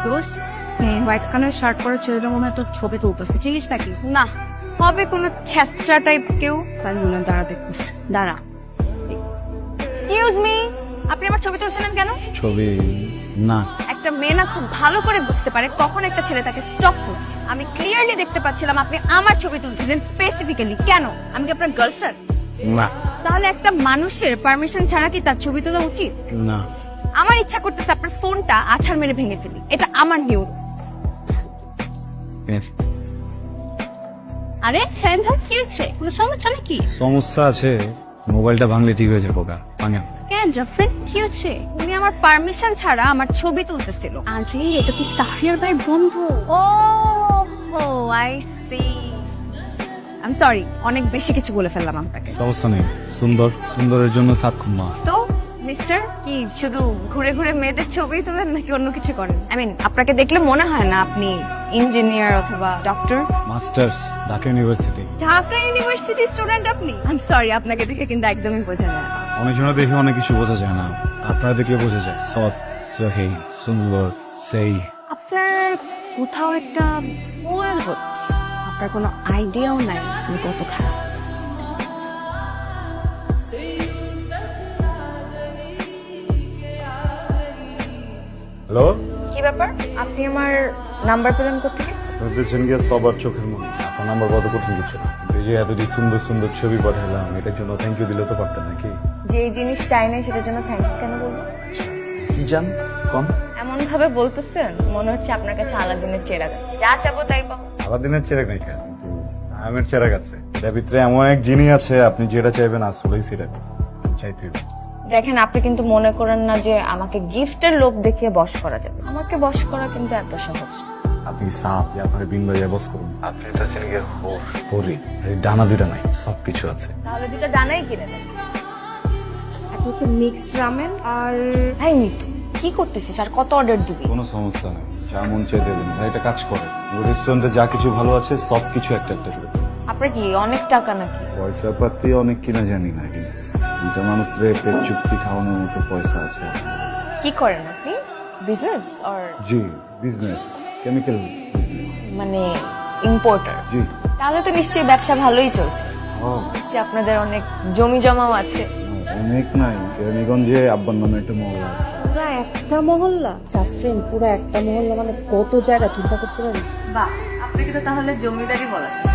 দোষ white colour shirt পরে ছেলেটার মনে হয় তোর ছবি তুলতেছে, চিনিস নাকি? না, হবে কোনো ছ্যাঁচড়া টাইপ কেউ। তাই বললাম দাঁড়া দেখতেছি, দাঁড়া। এক্সকিউজ মি, আপনি আমার ছবি তুলছিলেন কেন? ছবি না, একটা মেয়ে না খুব ভালো করে বুঝতে পারে কখন একটা ছেলে তাকে স্টপ করছে। আমি ক্লিয়ারলি দেখতে পাচ্ছিলাম আপনি আমার ছবি তুলছিলেন স্পেসিফিক্যালি। কেন? আমি কি আপনার গার্লফ্রেন্ড? না, তাহলে একটা মানুষের পারমিশন ছাড়া কি তার ছবি তোলা উচিত? না। আমার ইচ্ছা করতেছে আপনার ফোনটা আছাড় মেরে ভেঙে ফেলি। এটা আমার নিয়ম। আরে ছেন ভাই কি হচ্ছে, কোনো সমস্যা নাকি? সমস্যা আছে, মোবাইলটা ভাঙলে ঠিক হয়ে যাবে ওকা ভাঙা। কেন জাফরিন কি হচ্ছে? উনি আমার পারমিশন ছাড়া আমার ছবি তুলতেছিল। আরে এটা কি সাহরিয়ার ভাইয়ের বন্ধু? Oh I see. I am sorry, অনেক বেশি কিছু বলে ফেললাম আপনাকে। সমস্যা নেই, সুন্দরের জন্য সাত খুম্মা। তো মিস্টার কি শুধু ঘুরে ঘুরে মেয়েদের ছবি তোলেন নাকি অন্য কিছু করেন? আই মিন আপনাকে দেখলে মনে হয় না আপনি ইঞ্জিনিয়ার অথবা doctor. Masters Dhaka university. Dhaka ইউনিভার্সিটির স্টুডেন্ট আপনি? আই এম সরি, আপনাকে দেখে কিন্তু একদমই বোঝা যায় না। অনেকজনে দেখে অনেক কিছু বোঝা যায় না, আপনারা দেখলে বোঝা যায়। সৎ, সহি, সুন্দর, সেই। আপনার কোথাও একটা ভুল হচ্ছে, আপনার কোনো আইডিয়াও নাই তুমি কত খারাপ। হ্যালো, কি ব্যাপার? আপনি আমার নাম্বার পেলেন কোথেকে? দেখছেন গিয়ে সবার চোখের মনে আপনার নাম্বার কত কঠিন কিছু না। এই যে এতটি সুন্দর সুন্দর ছবি পাঠালাম, এটার জন্য থ্যাংক ইউ দিলে তো পারতেন নাকি? যে জিনিস চাই না সেটার জন্য থ্যাঙ্কস কেন বলবো? কি জান কম এমন ভাবে বলতেছেন মনে হচ্ছে আপনার কাছে আলাদিনের চেরাগ আছে, যা চাবো তাই পাবো। আলাদিনের চেরাগ নাই কেন, কিন্তু আমের চেরাগ আছে। এটার ভিতরে এমন এক জিনিস আছে, আপনি যেটা চাইবেন আসলেই সেটা চাইতে হবে। দেখেন, আপনি কিন্তু মনে করেন না যে আমাকে গিফটের লোভ দেখিয়ে বশ করা যাবে। আমাকে বশ করা কিন্তু এত সহজ না। আপনি সাপ যে আপনার বিন বাজায় বস করুন, আপনি তো আছেন গিয়ে হরি, ডানা দুইটা নাই, সবকিছু আছে। তাহলে দুটো ডানাই কিনে দেন। একটা হচ্ছে মিক্সড রামেন আর ভাই মিতু, কি করতেছিস আর কত অর্ডার দিবি? কোনো সমস্যা নেই, যা মন চাই দেবেন। ভাই একটা কাজ করে, রেস্টুরেন্টে যা কিছু ভালো আছে সবকিছু একটা একটা করে দেন। আপনার কি অনেক টাকা নাকি? পয়সা পাতি অনেক কিনা জানি না, কিন্তু দুইটা মানুষ রে পেট চুক্তি খাওয়ানোর মতো পয়সা আছে। কি করেন আপনি? Business or G, business, chemical business. মানে ইম্পোর্টার? জি। তাহলে তো নিশ্চয়ই ব্যবসা ভালোই চলছে। ও, নিশ্চয়ই আপনাদের অনেক জমি জমাও আছে। অনেক নাই, কেরানীগঞ্জে আব্বার নামে একটা মহল্লা আছে। পুরা একটা মহল্লা? জাফরিন পুরা একটা মহল্লা মানে কত জায়গা চিন্তা করতে পারিস? বাহ, আপনাকে তো তাহলে জমিদারি বলা যায়।